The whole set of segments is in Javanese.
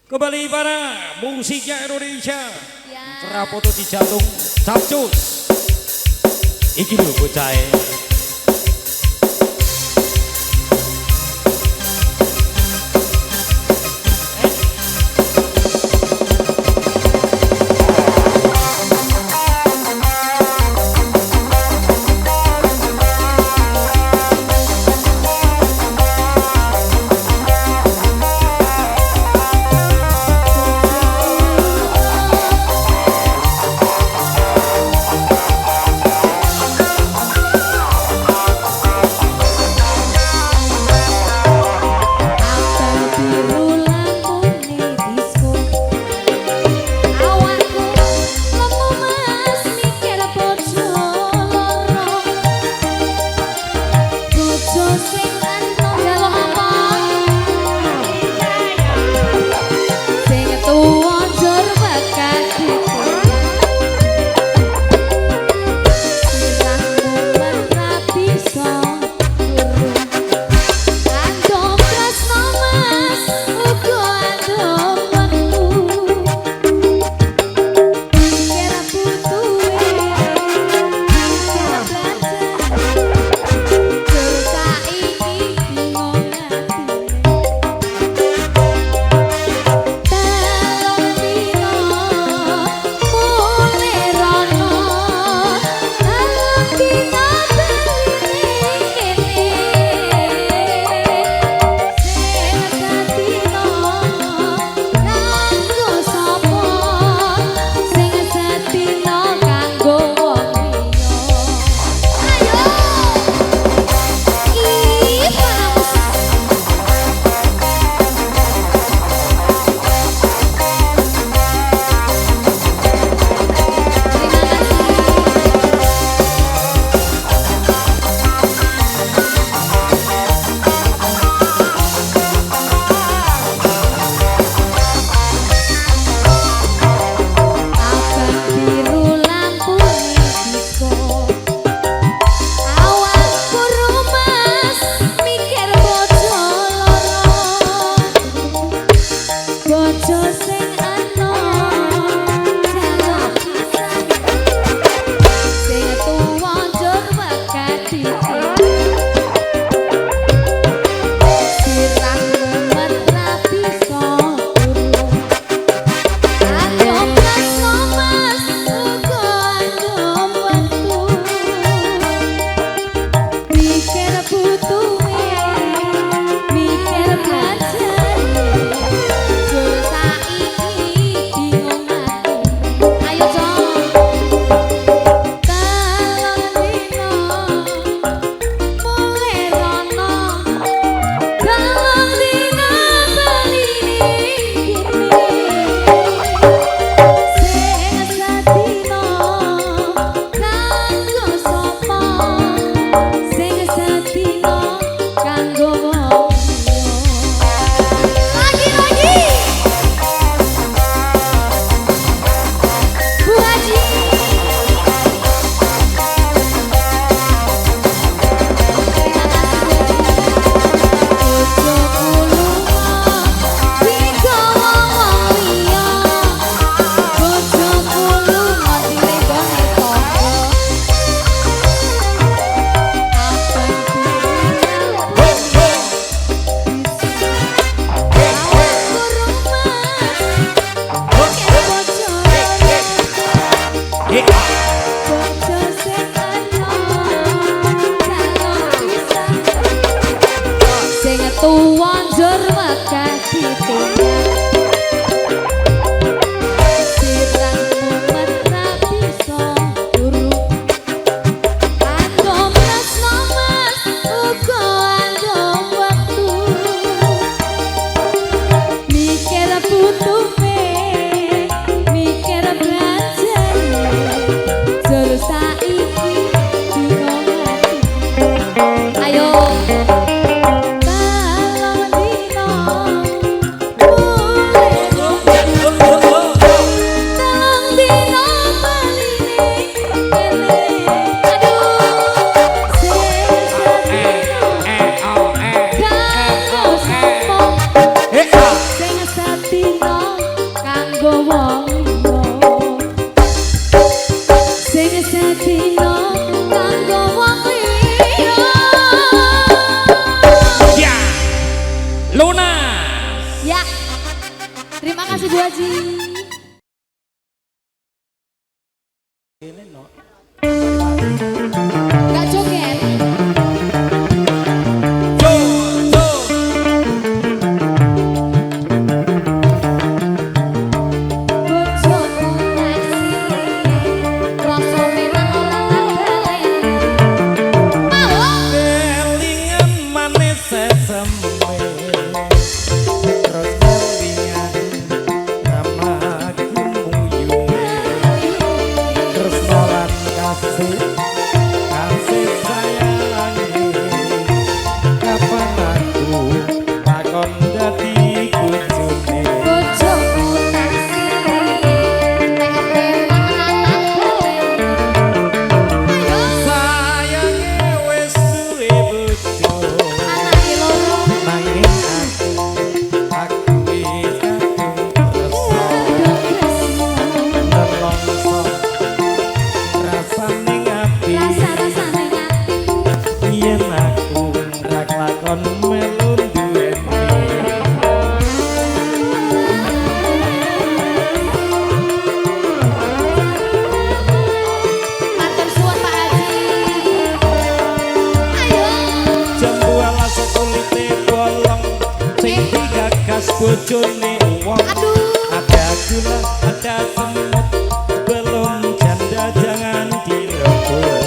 Kembali para musiknya Indonesia. Ya. Rapoto di jantung capcus. Iki lho bocahe. Ayo. Lunas. Ya. Terima kasih Bu Haji. Gak joget. Bojone wong ada gula ada semut belum janda jangan direbut.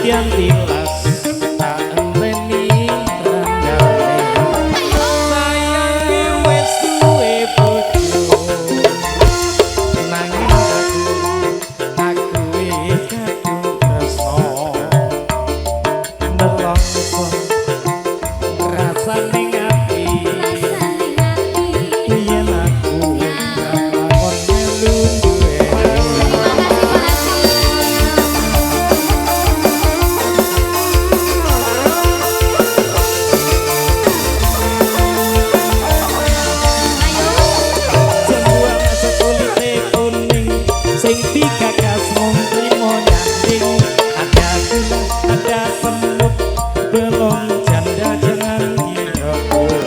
Yang tilas tak enteni randane sayangi wis duwe bojo nanging aku wis kadung tresno nelongso rasane ati yen aku lakon melu duwe. Sing digagas mung trimo nyanding ada gula ada semut belum janda jangan direbut.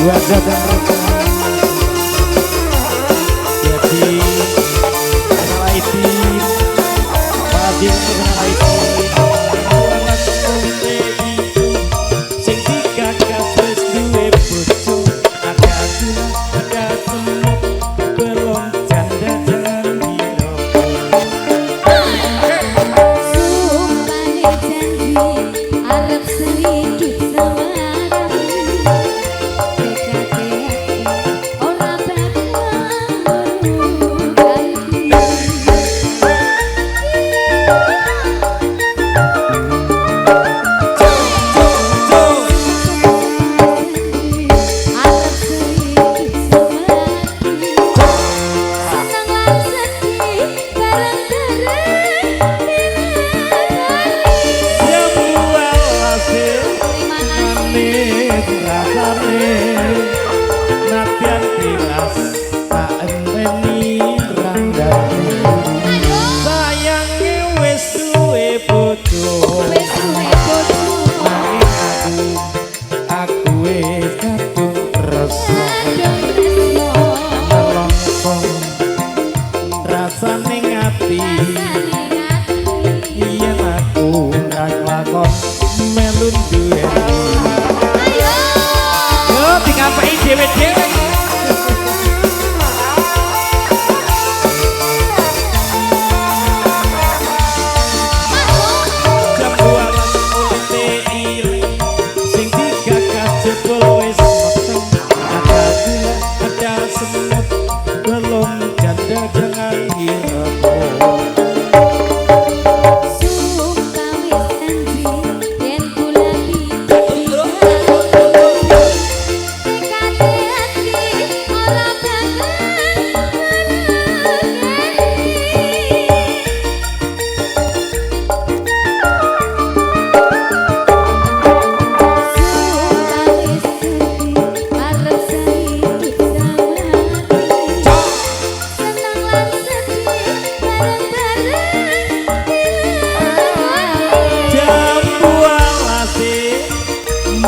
Wajah dan rencana jadi kenal IT Fadil kenal IT anak konte itu sing digagas wis duwe bojo ada gula ada semut belum janda jangan direbut. Sumpah janji arep sedikit sama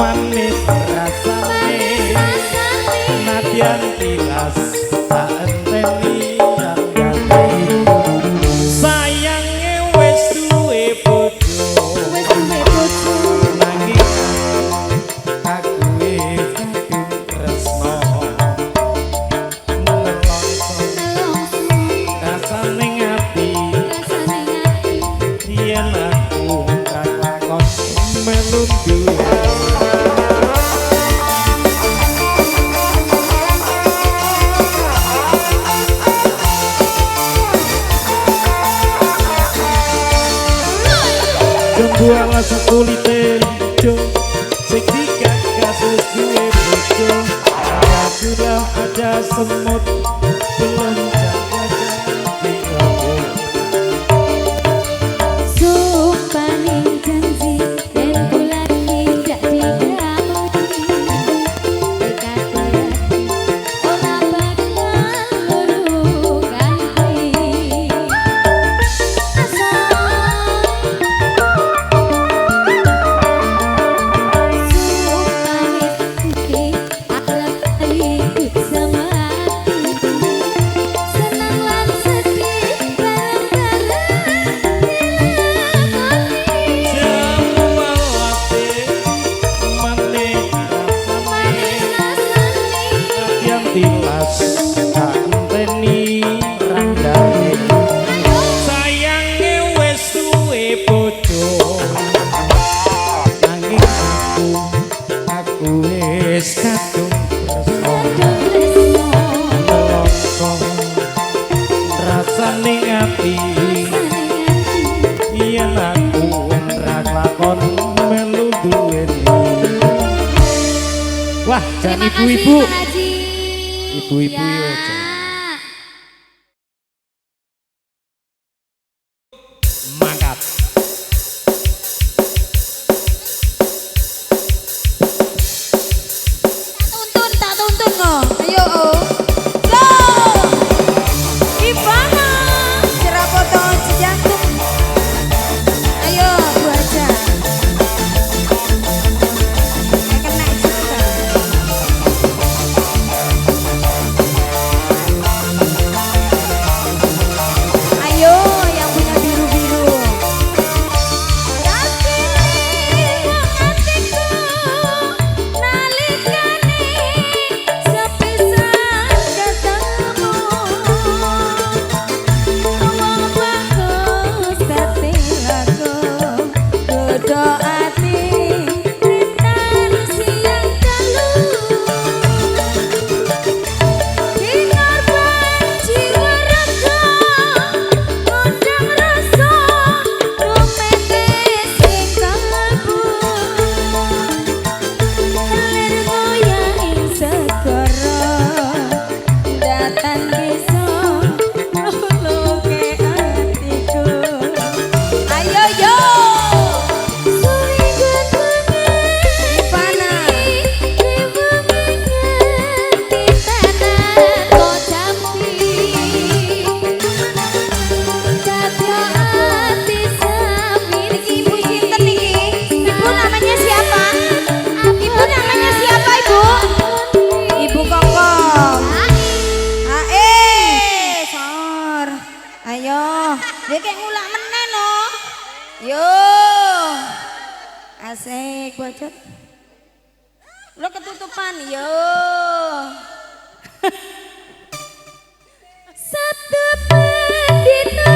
manis rasane nadyan tilas tak enteni sayange wis duwe bojo nanging aku wis kadung tresno nelongso rasane ati yen aku kakon melu duwe Buala sekulite hijau sing digagas sesuai bojo sudah ada semut belum jadi robot Sumpahin janji dan bulan tidak digauli Berkata orang bakal luru ganti tilas tak enteni randane sayange wis duwe bojo nanging aku wis kadung tresno rasane ati yen aku ora lakon melu duweni wah jan ibu-ibu ibu-ibu ya mangkat tak tuntun kok ayo go gimana cerah foto jantung ayo Bu aja kena juga ayo yang punya biru-biru dia kayak ngulak menen no. Yo. Asik bocot. Lo ketutupan yo. Satu pendino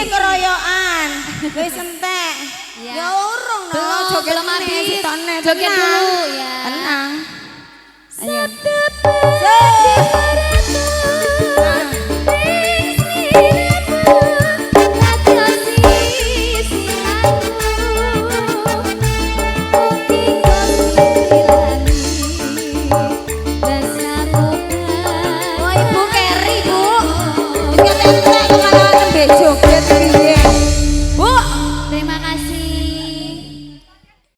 keroyokan. Wis entek. Iya. Ya urung no. Belum Joget habis. meneh, sitone, Joget tenang. dulu ya. Tenang.